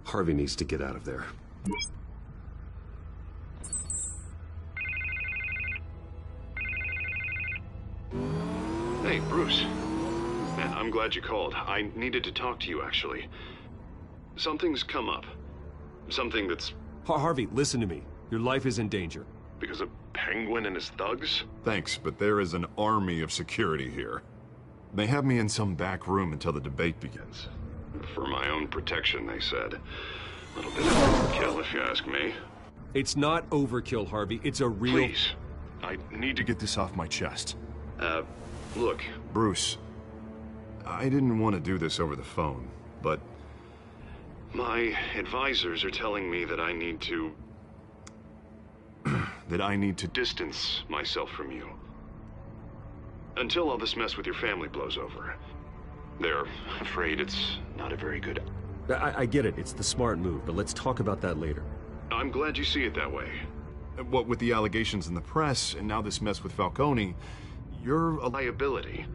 Harvey needs to get out of there. Hey, Bruce. Man, I'm glad you called. I needed to talk to you, actually. Something's come up. Something that's... Harvey, listen to me. Your life is in danger. Because of Penguin and his thugs? Thanks, but there is an army of security here. They have me in some back room until the debate begins. For my own protection, they said. A little bit of overkill, if you ask me. It's not overkill, Harvey. It's a real... Please. I need to get this off my chest. Look, Bruce. I didn't want to do this over the phone, but... my advisors are telling me that I need to... that I need to distance myself from you. Until all this mess with your family blows over. They're afraid it's not a very good... I get it. It's the smart move, but let's talk about that later. I'm glad you see it that way. What with the allegations in the press, and now this mess with Falcone, you're a liability.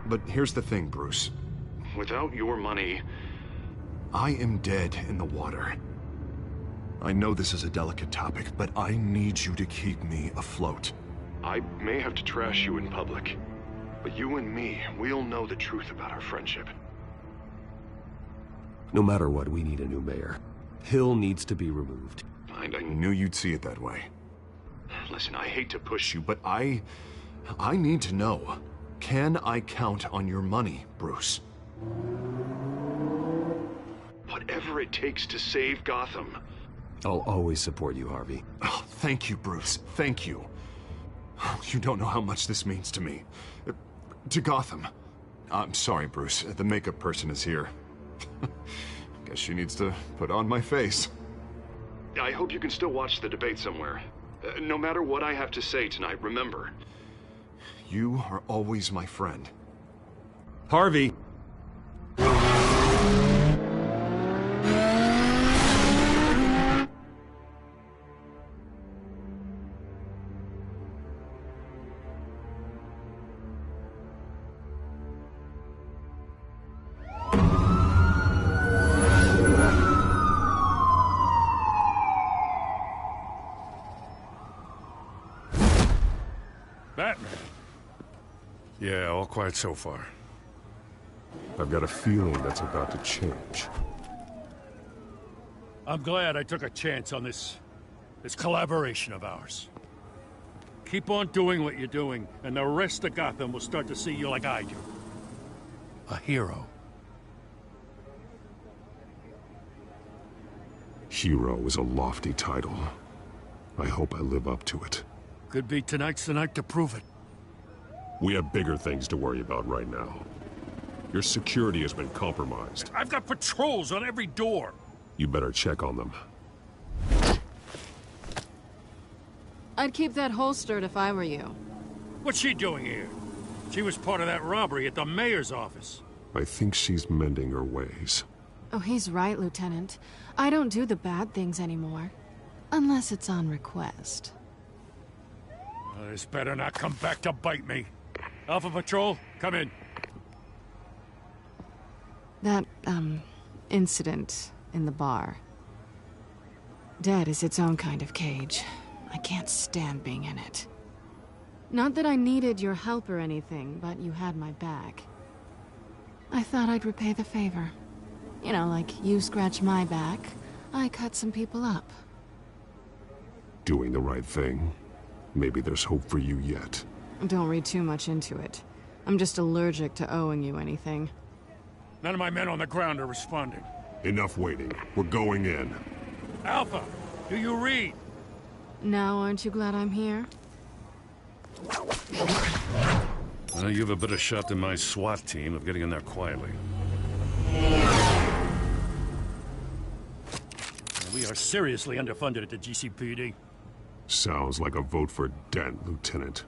But here's the thing, Bruce. Without your money, I am dead in the water. I know this is a delicate topic, but I need you to keep me afloat. I may have to trash you in public, but you and me, we'll know the truth about our friendship. No matter what, we need a new mayor. Hill needs to be removed. I knew you'd see it that way. Listen, I hate to push you, but I need to know. Can I count on your money, Bruce? Whatever it takes to save Gotham. I'll always support you, Harvey. Oh, thank you, Bruce. Thank you. You don't know how much this means to me. To Gotham. I'm sorry, Bruce. The makeup person is here. Guess she needs to put on my face. I hope you can still watch the debate somewhere. No matter what I have to say tonight, remember, you are always my friend. Harvey! Batman. Yeah, all quiet so far. I've got a feeling that's about to change. I'm glad I took a chance on this collaboration of ours. Keep on doing what you're doing, and the rest of Gotham will start to see you like I do. A hero. Hero is a lofty title. I hope I live up to it. Could be tonight's the night to prove it. We have bigger things to worry about right now. Your security has been compromised. I've got patrols on every door. You better check on them. I'd keep that holstered if I were you. What's she doing here? She was part of that robbery at the mayor's office. I think she's mending her ways. Oh, he's right, Lieutenant. I don't do the bad things anymore. Unless it's on request. This better not come back to bite me. Alpha Patrol, come in. That, incident in the bar. Dead is its own kind of cage. I can't stand being in it. Not that I needed your help or anything, but you had my back. I thought I'd repay the favor. You know, like you scratch my back, I cut some people up. Doing the right thing. Maybe there's hope for you yet. Don't read too much into it. I'm just allergic to owing you anything. None of my men on the ground are responding. Enough waiting. We're going in. Alpha, do you read? Now aren't you glad I'm here? Well, you have a better shot than my SWAT team of getting in there quietly. We are seriously underfunded at the GCPD. Sounds like a vote for Dent, Lieutenant.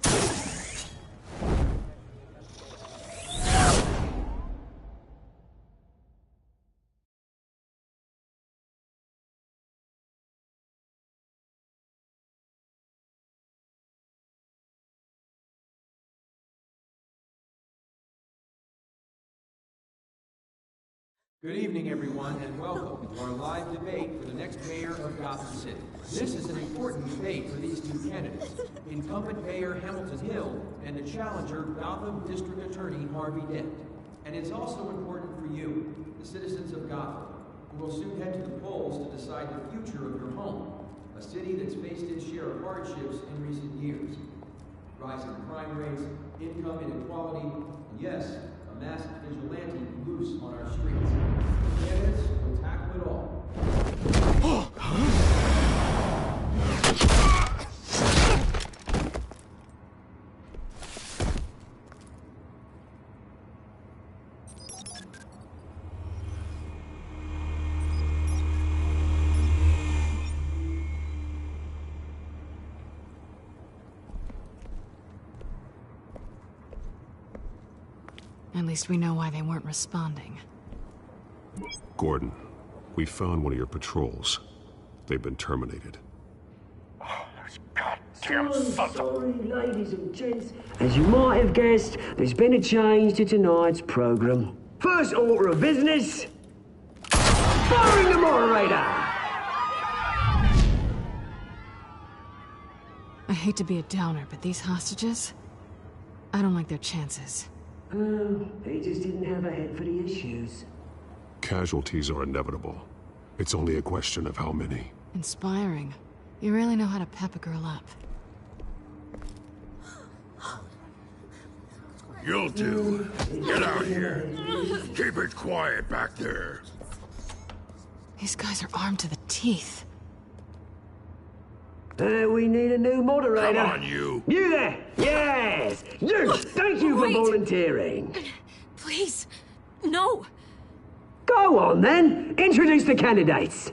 Good evening, everyone, and welcome to our live debate for the next mayor of Gotham City. This is an important debate for these two candidates, incumbent Mayor Hamilton Hill and the challenger Gotham District Attorney Harvey Dent. And it's also important for you, the citizens of Gotham, who will soon head to the polls to decide the future of your home, a city that's faced its share of hardships in recent years. Rising crime rates, income inequality, and yes, a masked vigilante loose on our streets. The candidates will tackle it all. At least we know why they weren't responding. Gordon, we found one of your patrols. They've been terminated. Sorry, ladies and gents. As you might have guessed, there's been a change to tonight's program. First order of business, firing the moderator! I hate to be a downer, but these hostages, I don't like their chances. He just didn't have a head for the issues. Casualties are inevitable. It's only a question of how many. Inspiring. You really know how to pep a girl up. You'll do. Get out here. Keep it quiet back there. These guys are armed to the teeth. We need a new moderator. Come on, you. You there! Yes! You! Thank you for volunteering. Please, no. Go on, then. Introduce the candidates.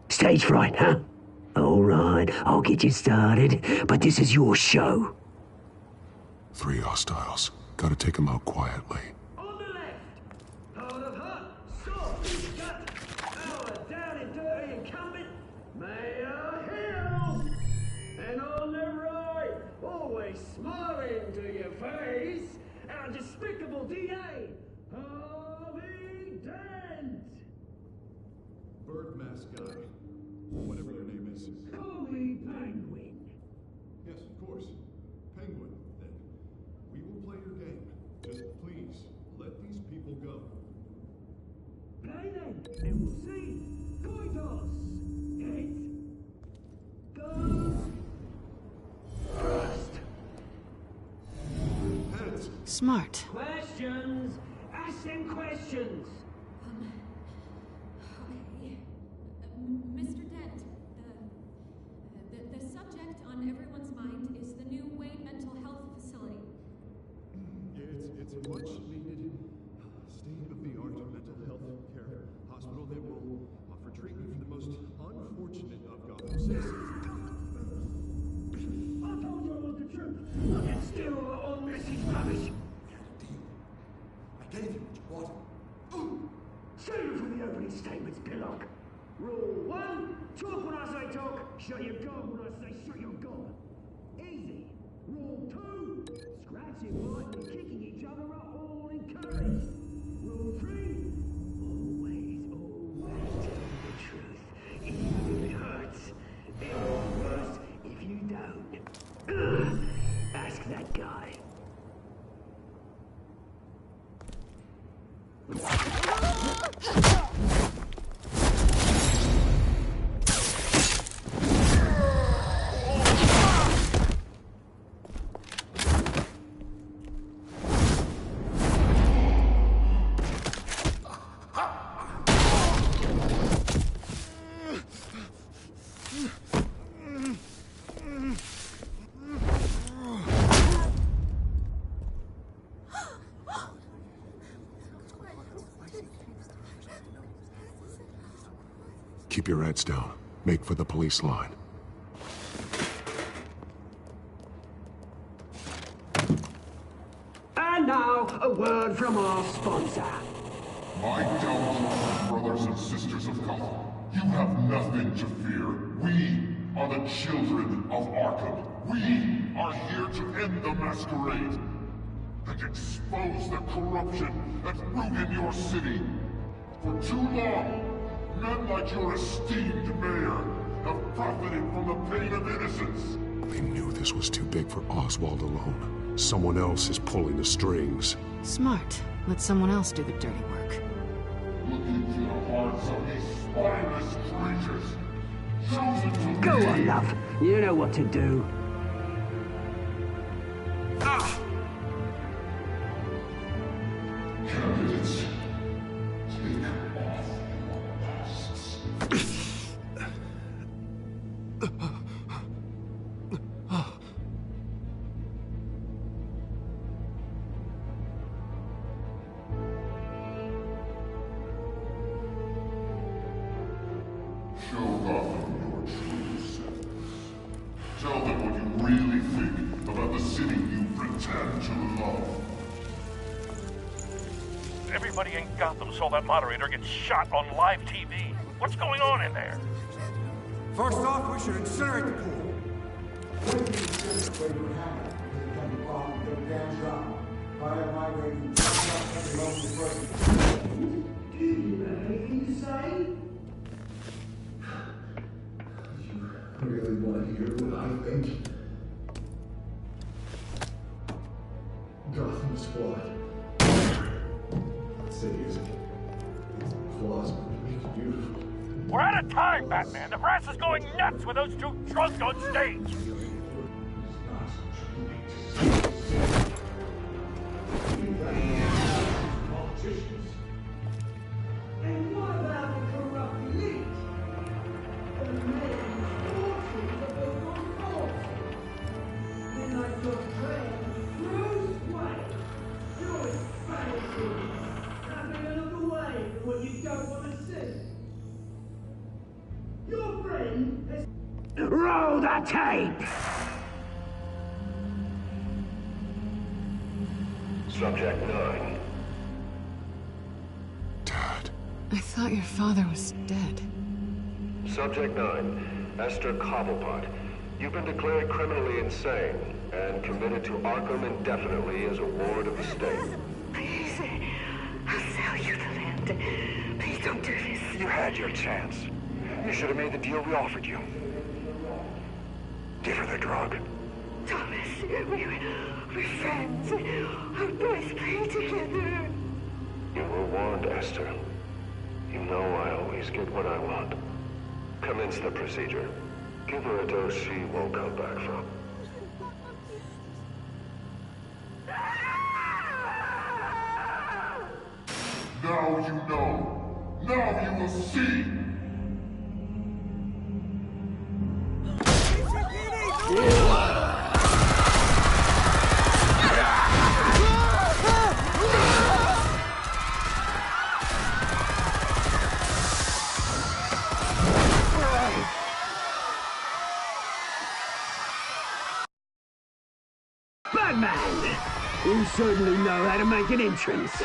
Stage fright, huh? All right, I'll get you started, but this is your show. 3 hostiles. Gotta take them out quietly. On the left, heart of heart, soft gut, our down and dirty incumbent, Mayor Hill. And on the right, always smiling to your face, our despicable DA, Harvey Dent. Bird mask guy. Whatever your name is. Call me Penguin. Yes, of course. Penguin, then. We will play your game. Just please, let these people go. Play then, and we'll see. Coin toss. Heads. Goes. First. Heads. Smart. Questions. Ask them questions. Okay. Mr. Dent, the subject on everyone's mind is the new Wayne Mental Health Facility. Yeah, it's a much-needed, state-of-the-art mental health care hospital that will offer treatment for the most unfortunate of Gotham citizens. I told you I was the truth. I can steal all the message rubbish. I gave you what you wanted. Save it for the opening statements, Pillock. Rule 1, talk when I say talk, shut your gob when I say shut your gob. Easy. Rule 2, scratching, biting, and kicking each other are all encouraged. Rule 3, always tell the truth, even if it hurts. And worse, if you don't. Ask that guy. Keep your heads down. Make for the police line. And now, a word from our sponsor. My downtrodden brothers and sisters of Gotham, you have nothing to fear. We are the children of Arkham. We are here to end the masquerade and expose the corruption that ruined your city. For too long, men like your esteemed mayor have profited from the pain of innocence. They knew this was too big for Oswald alone. Someone else is pulling the strings. Smart. Let someone else do the dirty work. Look into the hearts of these spineless creatures. Chosen to Go lead. on, love. You know what to do. Candidates, take off your masks. Show Gotham your true selves. Tell them what you really think about the city you pretend to love. Everybody in Gotham saw that moderator get shot on live TV. What's going on in there? First off, we should incinerate the pool. Really want to hear what I think? Gotham is flawed. That city is flaws, but we make it beautiful. We're out of time, Batman. The brass is going nuts with those two drunks on stage. And what about the corrupt elite? The men fortunes of the wrong cause. Then I your friend, Bruce Wayne. You're embarrassing. Having a look away from what you don't want to see. Your friend has... Roll the tape! Subject 9. I thought your father was dead. Subject 9, Esther Cobblepot. You've been declared criminally insane and committed to Arkham indefinitely as a ward of the state. Please, I'll sell you the land. Please don't do this. You had your chance. You should have made the deal we offered you. Give her the drug. Thomas, we're friends. Our boys play together. You were warned, Esther. You know I always get what I want. Commence the procedure. Give her a dose she won't come back from. Now you know. Now you will see. Batman! You certainly know how to make an entrance.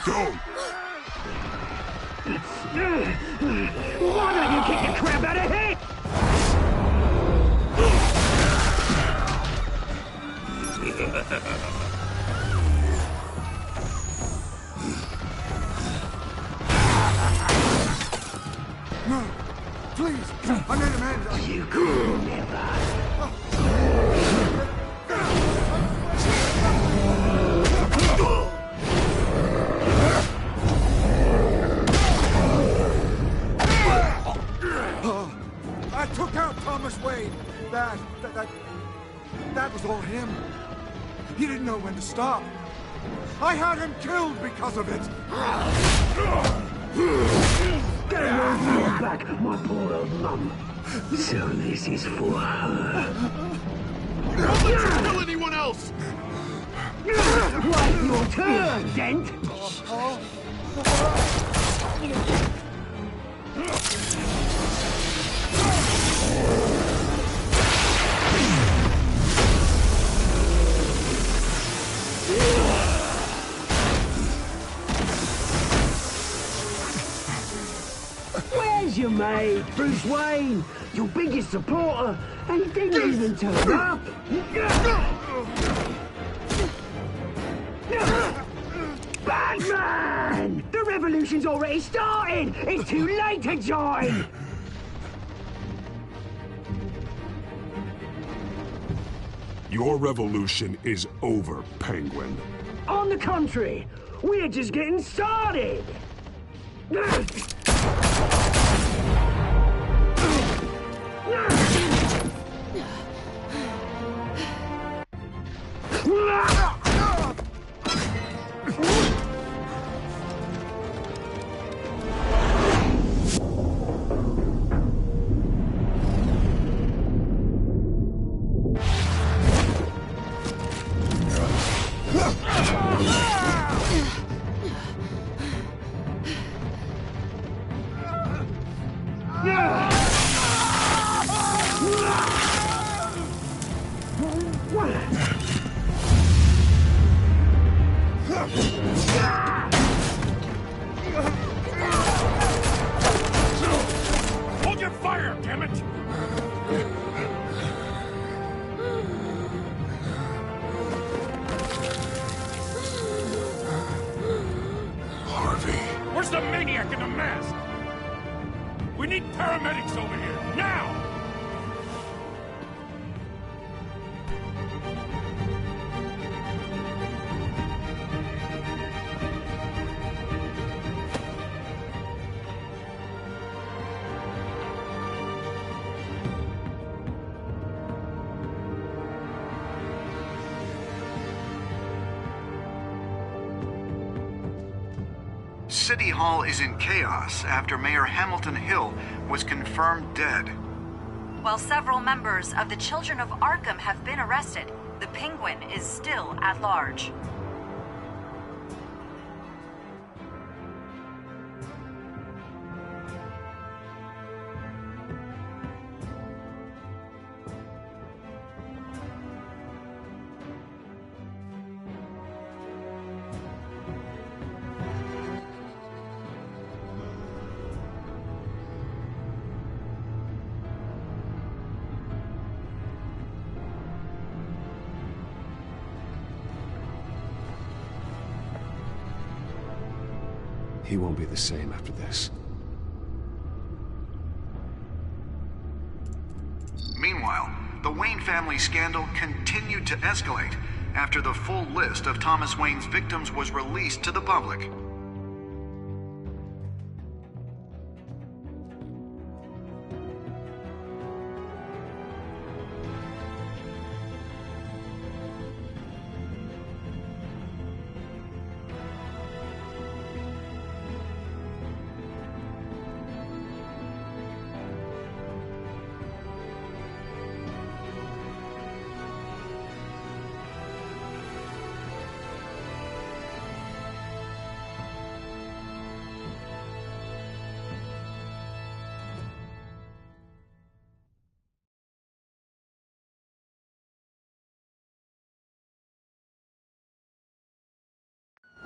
Go! Why don't you kick the crap out of here? No, please, I made amends. You could never. I took out Thomas Wayne. That was all him. He didn't know when to stop. I had him killed because of it. Get away from your back, my poor old mum. So this is for her. Don't let you kill anyone else! Your turn, Dent! Where's your mate, Bruce Wayne? Your biggest supporter, and he didn't even turn up! Batman! The revolution's already started! It's too late to join! Your revolution is over, Penguin. On the contrary, we're just getting started! Hold your fire, damn it! Harvey. Where's the maniac in the mask? We need paramedics over here, now! City Hall is in chaos after Mayor Hamilton Hill was confirmed dead. While several members of the Children of Arkham have been arrested, the Penguin is still at large. He won't be the same after this. Meanwhile, the Wayne family scandal continued to escalate after the full list of Thomas Wayne's victims was released to the public.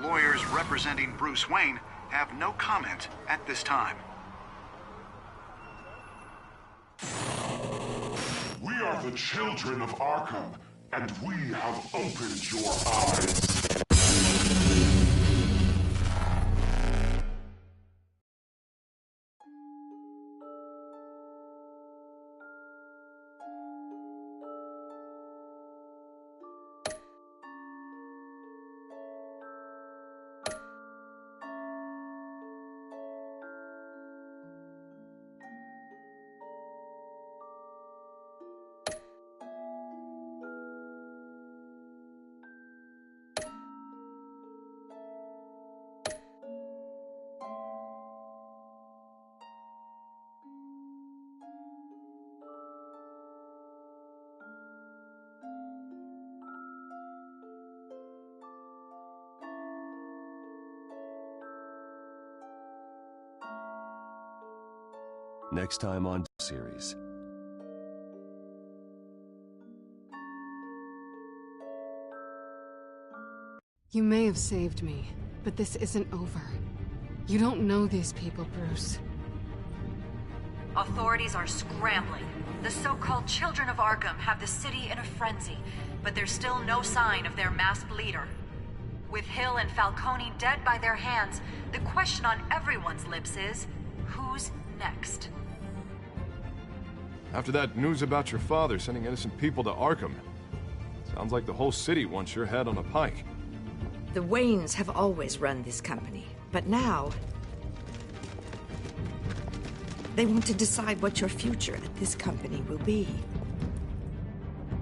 Lawyers representing Bruce Wayne have no comment at this time. We are the children of Arkham, and we have opened your eyes. Next time on series. You may have saved me, but this isn't over. You don't know these people, Bruce. Authorities are scrambling. The so-called Children of Arkham have the city in a frenzy, but there's still no sign of their masked leader. With Hill and Falcone dead by their hands, the question on everyone's lips is, who's next? After that news about your father sending innocent people to Arkham, sounds like the whole city wants your head on a pike. The Waynes have always run this company, but now they want to decide what your future at this company will be.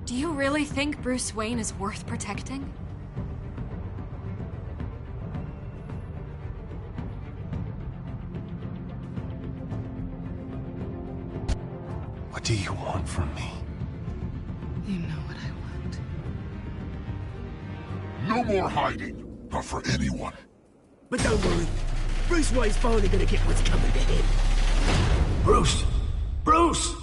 Do you really think Bruce Wayne is worth protecting? What do you want from me? You know what I No want. more hiding, not for anyone. But don't worry, Bruce Wayne's finally gonna get what's coming to him. Bruce! Bruce!